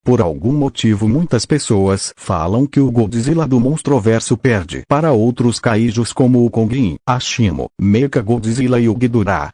Por algum motivo muitas pessoas falam que o Godzilla do Monstroverso perde para outros kaijus como o Kongin, Ashimo, Mechagodzilla e o Ghidorah.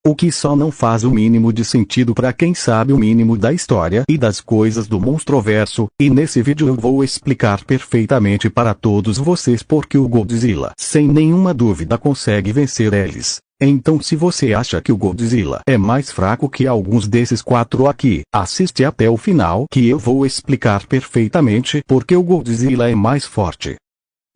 O que só não faz o mínimo de sentido para quem sabe o mínimo da história e das coisas do Monstroverso, e nesse vídeo eu vou explicar perfeitamente para todos vocês porque o Godzilla sem nenhuma dúvida consegue vencer eles. Então se você acha que o Godzilla é mais fraco que alguns desses 4 aqui, assiste até o final que eu vou explicar perfeitamente porque o Godzilla é mais forte.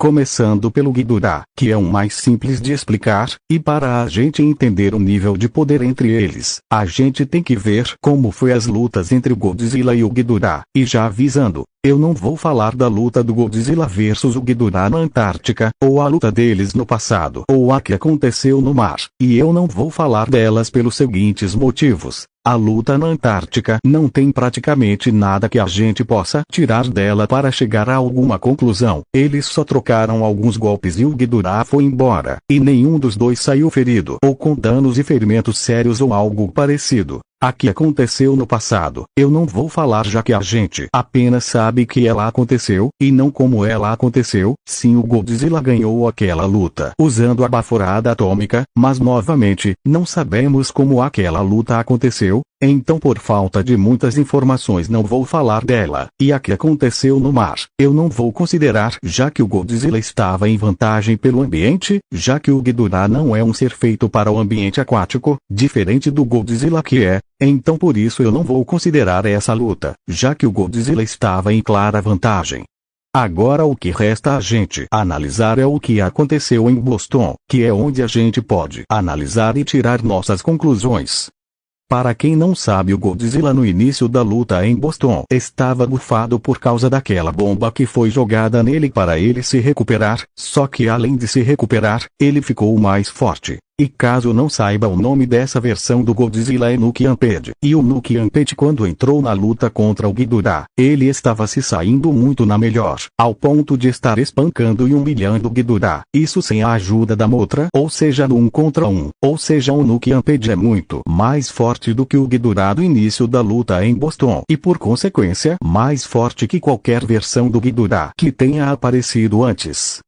Começando pelo Ghidorah, que é o mais simples de explicar, e para a gente entender o nível de poder entre eles, a gente tem que ver como foi as lutas entre o Godzilla e o Ghidorah, e já avisando, eu não vou falar da luta do Godzilla versus o Ghidorah na Antártica, ou a luta deles no passado, ou a que aconteceu no mar, e eu não vou falar delas pelos seguintes motivos. A luta na Antártica não tem praticamente nada que a gente possa tirar dela para chegar a alguma conclusão. Eles só trocaram alguns golpes e o Ghidorah foi embora, e nenhum dos dois saiu ferido ou com danos e ferimentos sérios ou algo parecido. A que aconteceu no passado, eu não vou falar já que a gente apenas sabe que ela aconteceu, e não como ela aconteceu. Sim, o Godzilla ganhou aquela luta usando a baforada atômica, mas novamente, não sabemos como aquela luta aconteceu, então por falta de muitas informações não vou falar dela. E a que aconteceu no mar, eu não vou considerar já que o Godzilla estava em vantagem pelo ambiente, já que o Ghidorah não é um ser feito para o ambiente aquático, diferente do Godzilla que é. Então por isso eu não vou considerar essa luta, já que o Godzilla estava em clara vantagem. Agora o que resta a gente analisar é o que aconteceu em Boston, que é onde a gente pode analisar e tirar nossas conclusões. Para quem não sabe, o Godzilla no início da luta em Boston estava bufado por causa daquela bomba que foi jogada nele para ele se recuperar, só que além de se recuperar, ele ficou mais forte. E caso não saiba, o nome dessa versão do Godzilla é Nuke Amped. E o Nuke Amped, quando entrou na luta contra o Ghidorah, ele estava se saindo muito na melhor, ao ponto de estar espancando e humilhando o Ghidorah. Isso sem a ajuda da Mothra, ou seja no 1 contra 1. Ou seja, o Nuke Amped é muito mais forte do que o Ghidorah do início da luta em Boston. E por consequência, mais forte que qualquer versão do Ghidorah que tenha aparecido antes.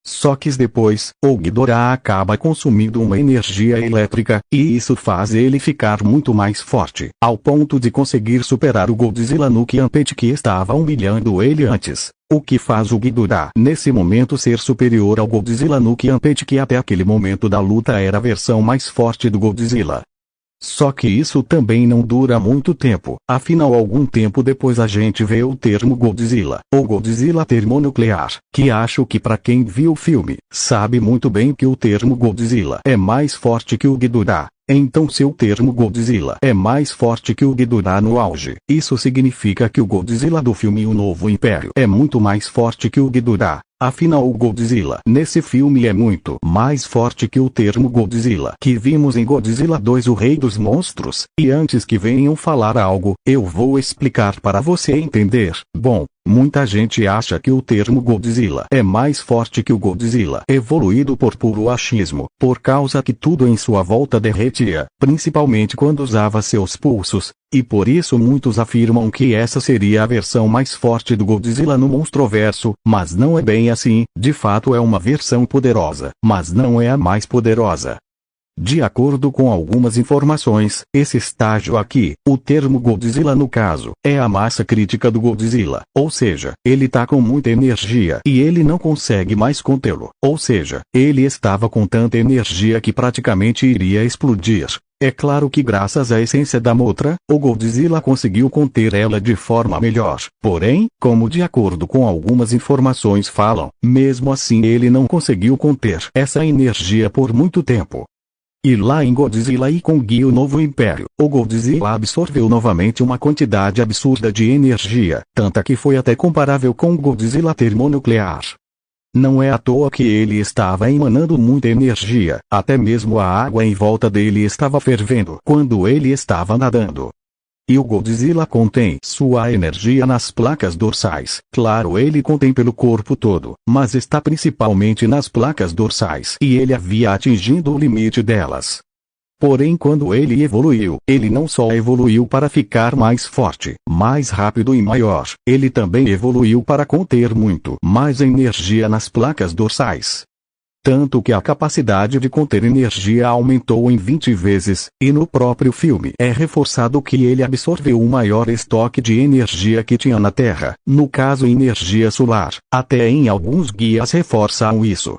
Só que depois, o Ghidorah acaba consumindo uma energia elétrica, e isso faz ele ficar muito mais forte, ao ponto de conseguir superar o Godzilla Nuke Amped que estava humilhando ele antes. O que faz o Ghidorah nesse momento ser superior ao Godzilla Nuke Amped que até aquele momento da luta era a versão mais forte do Godzilla. Só que isso também não dura muito tempo, afinal algum tempo depois a gente vê o termo Godzilla, ou Godzilla termonuclear, que acho que para quem viu o filme, sabe muito bem que o termo Godzilla é mais forte que o Ghidorah. Então se o termo Godzilla é mais forte que o Ghidorah no auge, isso significa que o Godzilla do filme O Novo Império é muito mais forte que o Ghidorah. Afinal o Godzilla nesse filme é muito mais forte que o termo Godzilla que vimos em Godzilla 2 O Rei dos Monstros. E antes que venham falar algo, eu vou explicar para você entender. Bom, muita gente acha que o termo Godzilla é mais forte que o Godzilla evoluído por puro achismo, por causa que tudo em sua volta derretia, principalmente quando usava seus pulsos, e por isso muitos afirmam que essa seria a versão mais forte do Godzilla no Monstroverso, mas não é bem assim. De fato é uma versão poderosa, mas não é a mais poderosa. De acordo com algumas informações, esse estágio aqui, o termo Godzilla no caso, é a massa crítica do Godzilla, ou seja, ele tá com muita energia e ele não consegue mais contê-lo, ou seja, ele estava com tanta energia que praticamente iria explodir. É claro que graças à essência da Mothra, o Godzilla conseguiu conter ela de forma melhor. Porém, como de acordo com algumas informações falam, mesmo assim ele não conseguiu conter essa energia por muito tempo. E lá em Godzilla e Kong o Novo Império, o Godzilla absorveu novamente uma quantidade absurda de energia, tanta que foi até comparável com o Godzilla termonuclear. Não é à toa que ele estava emanando muita energia, até mesmo a água em volta dele estava fervendo quando ele estava nadando. E o Godzilla contém sua energia nas placas dorsais. Claro, ele contém pelo corpo todo, mas está principalmente nas placas dorsais. E ele havia atingido o limite delas. Porém, quando ele evoluiu, ele não só evoluiu para ficar mais forte, mais rápido e maior, ele também evoluiu para conter muito mais energia nas placas dorsais. Tanto que a capacidade de conter energia aumentou em 20 vezes, e no próprio filme é reforçado que ele absorveu o maior estoque de energia que tinha na Terra, no caso energia solar, até em alguns guias reforçam isso.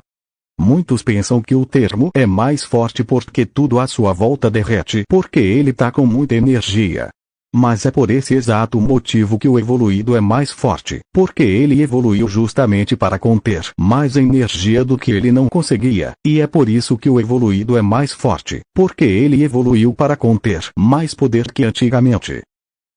Muitos pensam que o termo é mais forte porque tudo à sua volta derrete porque ele tá com muita energia. Mas é por esse exato motivo que o evoluído é mais forte, porque ele evoluiu justamente para conter mais energia do que ele não conseguia, e é por isso que o evoluído é mais forte, porque ele evoluiu para conter mais poder que antigamente.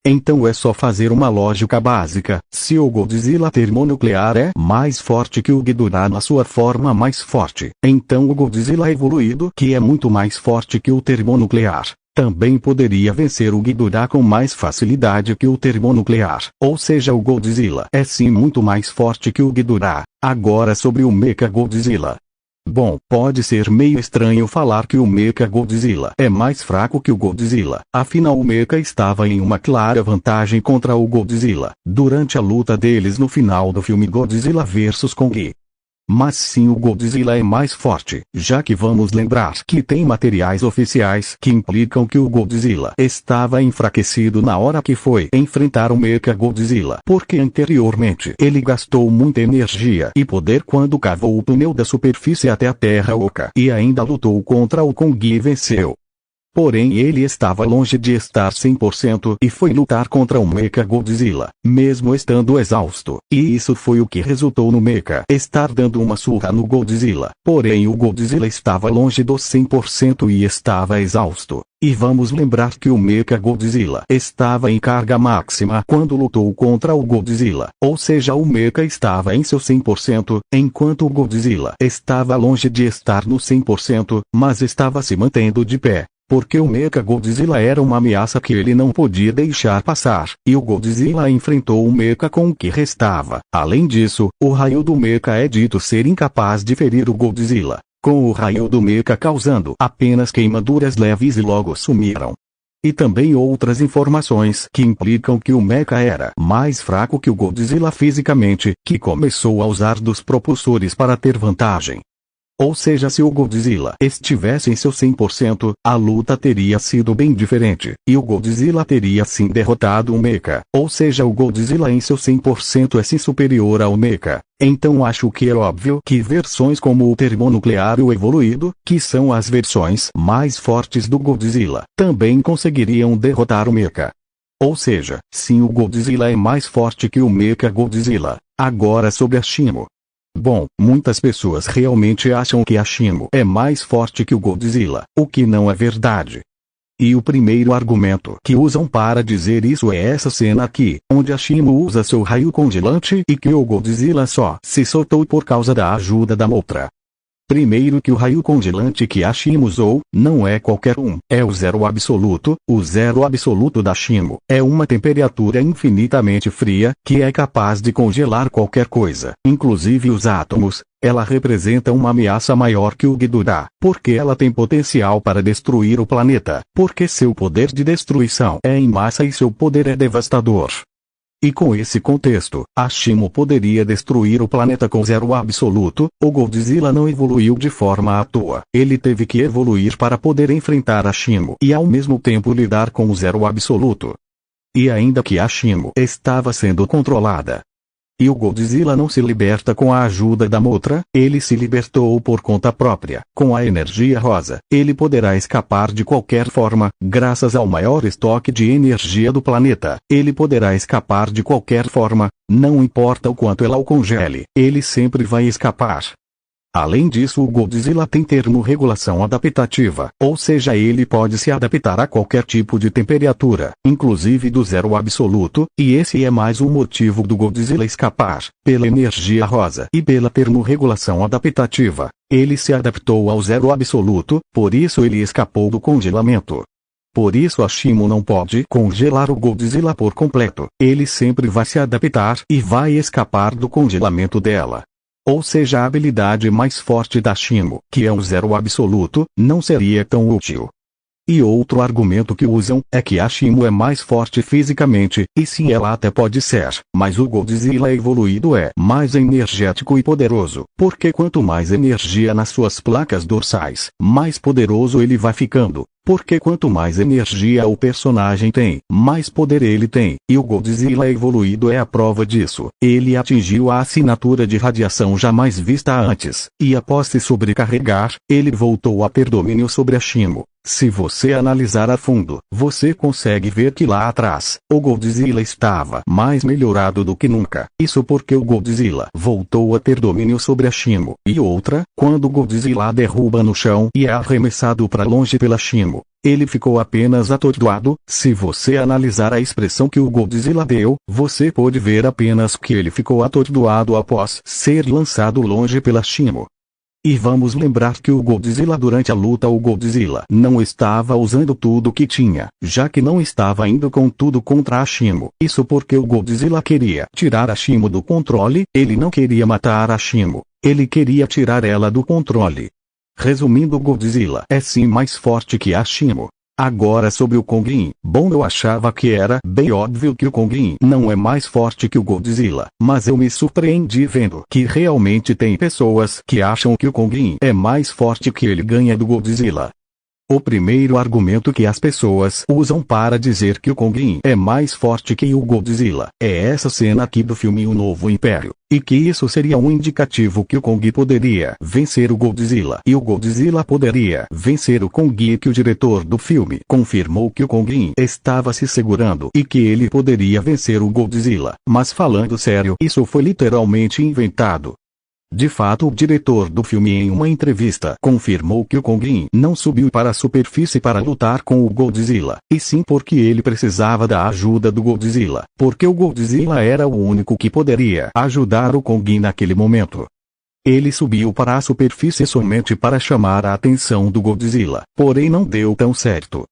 Então é só fazer uma lógica básica: se o Godzilla termonuclear é mais forte que o Ghidorah na sua forma mais forte, então o Godzilla evoluído, que é muito mais forte que o termonuclear, também poderia vencer o Ghidorah com mais facilidade que o termonuclear. Ou seja, o Godzilla é sim muito mais forte que o Ghidorah. Agora sobre o Mecha Godzilla. Bom, pode ser meio estranho falar que o Mecha Godzilla é mais fraco que o Godzilla, afinal o Mecha estava em uma clara vantagem contra o Godzilla, durante a luta deles no final do filme Godzilla vs Kong. Mas sim, o Godzilla é mais forte, já que vamos lembrar que tem materiais oficiais que implicam que o Godzilla estava enfraquecido na hora que foi enfrentar o Mecha Godzilla, porque anteriormente ele gastou muita energia e poder quando cavou o túnel da superfície até a Terra Oca e ainda lutou contra o Kong e venceu. Porém ele estava longe de estar 100% e foi lutar contra o Mecha Godzilla, mesmo estando exausto. E isso foi o que resultou no Mecha estar dando uma surra no Godzilla. Porém o Godzilla estava longe dos 100% e estava exausto. E vamos lembrar que o Mecha Godzilla estava em carga máxima quando lutou contra o Godzilla. Ou seja, o Mecha estava em seu 100%, enquanto o Godzilla estava longe de estar no 100%, mas estava se mantendo de pé. Porque o Mecha Godzilla era uma ameaça que ele não podia deixar passar, e o Godzilla enfrentou o Mecha com o que restava. Além disso, o raio do Mecha é dito ser incapaz de ferir o Godzilla, com o raio do Mecha causando apenas queimaduras leves e logo sumiram. E também outras informações que implicam que o Mecha era mais fraco que o Godzilla fisicamente, que começou a usar dos propulsores para ter vantagem. Ou seja, se o Godzilla estivesse em seu 100%, a luta teria sido bem diferente, e o Godzilla teria sim derrotado o Mecha. Ou seja, o Godzilla em seu 100% é sim superior ao Mecha. Então acho que é óbvio que versões como o termonuclear e o evoluído, que são as versões mais fortes do Godzilla, também conseguiriam derrotar o Mecha. Ou seja, sim, o Godzilla é mais forte que o Mecha Godzilla. Agora sobre a Shimo. Bom, muitas pessoas realmente acham que a Shimo é mais forte que o Godzilla, o que não é verdade. E o primeiro argumento que usam para dizer isso é essa cena aqui, onde a Shimo usa seu raio congelante e que o Godzilla só se soltou por causa da ajuda da Mothra. Primeiro que o raio congelante que a Shimo usou, não é qualquer um, é o zero absoluto. O zero absoluto da Shimo é uma temperatura infinitamente fria, que é capaz de congelar qualquer coisa, inclusive os átomos. Ela representa uma ameaça maior que o Ghidorah, porque ela tem potencial para destruir o planeta, porque seu poder de destruição é em massa e seu poder é devastador. E com esse contexto, a Shimo poderia destruir o planeta com zero absoluto. O Godzilla não evoluiu de forma à toa. Ele teve que evoluir para poder enfrentar a Shimo e ao mesmo tempo lidar com o zero absoluto. E ainda que a Shimo estava sendo controlada, e o Godzilla não se liberta com a ajuda da Mothra, ele se libertou por conta própria. Com a energia rosa, ele poderá escapar de qualquer forma, graças ao maior estoque de energia do planeta. Ele poderá escapar de qualquer forma, não importa o quanto ela o congele, ele sempre vai escapar. Além disso, o Godzilla tem termorregulação adaptativa, ou seja, ele pode se adaptar a qualquer tipo de temperatura, inclusive do zero absoluto, e esse é mais um motivo do Godzilla escapar, pela energia rosa e pela termorregulação adaptativa. Ele se adaptou ao zero absoluto, por isso ele escapou do congelamento. Por isso a Shimo não pode congelar o Godzilla por completo, ele sempre vai se adaptar e vai escapar do congelamento dela. Ou seja, a habilidade mais forte da Shimo, que é um zero absoluto, não seria tão útil. E outro argumento que usam é que a Shimo é mais forte fisicamente, e sim ela até pode ser, mas o Godzilla evoluído é mais energético e poderoso, porque quanto mais energia nas suas placas dorsais, mais poderoso ele vai ficando. Porque quanto mais energia o personagem tem, mais poder ele tem, e o Godzilla evoluído é a prova disso. Ele atingiu a assinatura de radiação jamais vista antes, e após se sobrecarregar, ele voltou a ter domínio sobre a Shimo. Se você analisar a fundo, você consegue ver que lá atrás, o Godzilla estava mais melhorado do que nunca. Isso porque o Godzilla voltou a ter domínio sobre a Shimo. E outra, quando o Godzilla derruba no chão e é arremessado para longe pela Shimo, ele ficou apenas atordoado. Se você analisar a expressão que o Godzilla deu, você pode ver apenas que ele ficou atordoado após ser lançado longe pela Shimo. E vamos lembrar que o Godzilla durante a luta o Godzilla não estava usando tudo que tinha, já que não estava indo com tudo contra a Shimo. Isso porque o Godzilla queria tirar a Shimo do controle, ele não queria matar a Shimo, ele queria tirar ela do controle. Resumindo, o Godzilla é sim mais forte que a Shimo. Agora sobre o Kongin, bom, eu achava que era bem óbvio que o Kongin não é mais forte que o Godzilla, mas eu me surpreendi vendo que realmente tem pessoas que acham que o Kongin é mais forte que ele ganha do Godzilla. O primeiro argumento que as pessoas usam para dizer que o Kongin é mais forte que o Godzilla é essa cena aqui do filme O Novo Império, e que isso seria um indicativo que o Kong poderia vencer o Godzilla e o Godzilla poderia vencer o Kong, e que o diretor do filme confirmou que o Kongin estava se segurando e que ele poderia vencer o Godzilla. Mas falando sério, isso foi literalmente inventado. De fato, o diretor do filme em uma entrevista confirmou que o Kongin não subiu para a superfície para lutar com o Godzilla, e sim porque ele precisava da ajuda do Godzilla, porque o Godzilla era o único que poderia ajudar o Kongin naquele momento. Ele subiu para a superfície somente para chamar a atenção do Godzilla, porém não deu tão certo.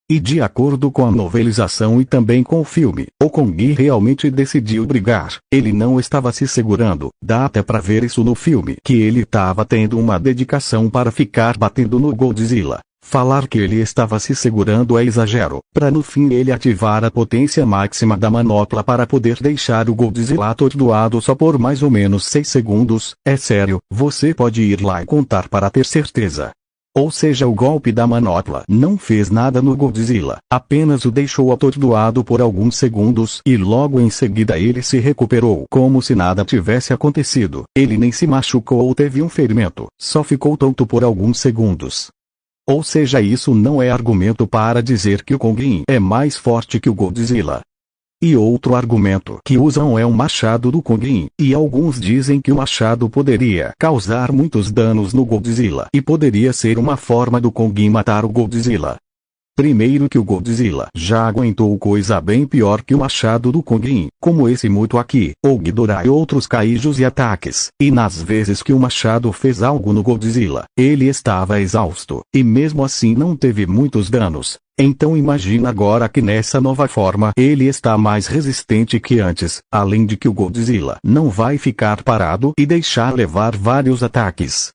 E de acordo com a novelização e também com o filme, o Kong realmente decidiu brigar. Ele não estava se segurando. Dá até pra ver isso no filme, que ele estava tendo uma dedicação para ficar batendo no Godzilla. Falar que ele estava se segurando é exagero, para no fim ele ativar a potência máxima da manopla para poder deixar o Godzilla atordoado só por mais ou menos 6 segundos. É sério, você pode ir lá e contar para ter certeza. Ou seja, o golpe da manopla não fez nada no Godzilla, apenas o deixou atordoado por alguns segundos e logo em seguida ele se recuperou como se nada tivesse acontecido. Ele nem se machucou ou teve um ferimento, só ficou tonto por alguns segundos. Ou seja, isso não é argumento para dizer que o Kongin é mais forte que o Godzilla. E outro argumento que usam é o machado do Kongin, e alguns dizem que o machado poderia causar muitos danos no Godzilla e poderia ser uma forma do Kongin matar o Godzilla. Primeiro que o Godzilla já aguentou coisa bem pior que o machado do Kongin, como esse muito aqui, o Ghidorah e outros kaijus e ataques, e nas vezes que o machado fez algo no Godzilla, ele estava exausto, e mesmo assim não teve muitos danos. Então imagina agora que nessa nova forma ele está mais resistente que antes, além de que o Godzilla não vai ficar parado e deixar levar vários ataques.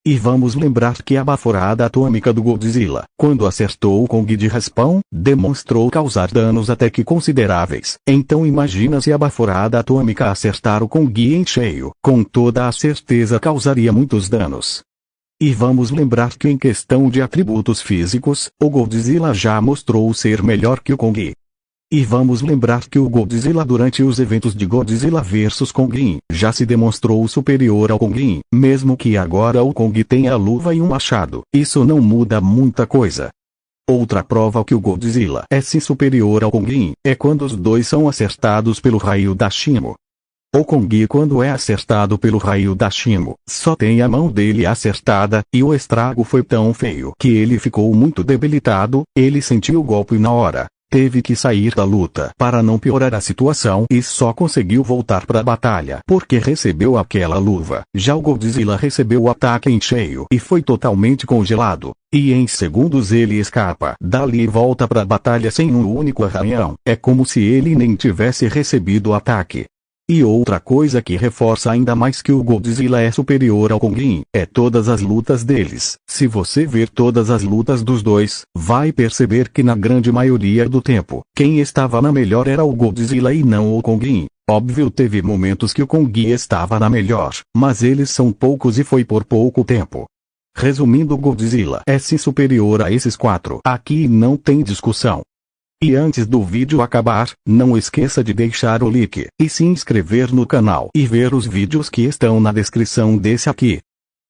E vamos lembrar que a baforada atômica do Godzilla, quando acertou o Kong de raspão, demonstrou causar danos até que consideráveis. Então imagina se a baforada atômica acertar o Kong em cheio, com toda a certeza causaria muitos danos. E vamos lembrar que em questão de atributos físicos, o Godzilla já mostrou ser melhor que o Kong. E vamos lembrar que o Godzilla durante os eventos de Godzilla vs Kongin já se demonstrou superior ao Kongin, mesmo que agora o Kong tenha a luva e um machado. Isso não muda muita coisa. Outra prova que o Godzilla é sim superior ao Kongin é quando os dois são acertados pelo raio da Shimo. O Kong, quando é acertado pelo raio da Shimo, só tem a mão dele acertada, e o estrago foi tão feio que ele ficou muito debilitado. Ele sentiu o golpe na hora. Teve que sair da luta para não piorar a situação e só conseguiu voltar para a batalha porque recebeu aquela luva. Já o Godzilla recebeu o ataque em cheio e foi totalmente congelado. E em segundos ele escapa dali e volta para a batalha sem um único arranhão. É como se ele nem tivesse recebido o ataque. E outra coisa que reforça ainda mais que o Godzilla é superior ao Kong é todas as lutas deles. Se você ver todas as lutas dos dois, vai perceber que na grande maioria do tempo, quem estava na melhor era o Godzilla e não o Kong. Óbvio, teve momentos que o Kong estava na melhor, mas eles são poucos e foi por pouco tempo. Resumindo, Godzilla é sim superior a esses 4. Aqui não tem discussão. E antes do vídeo acabar, não esqueça de deixar o like, e se inscrever no canal e ver os vídeos que estão na descrição desse aqui.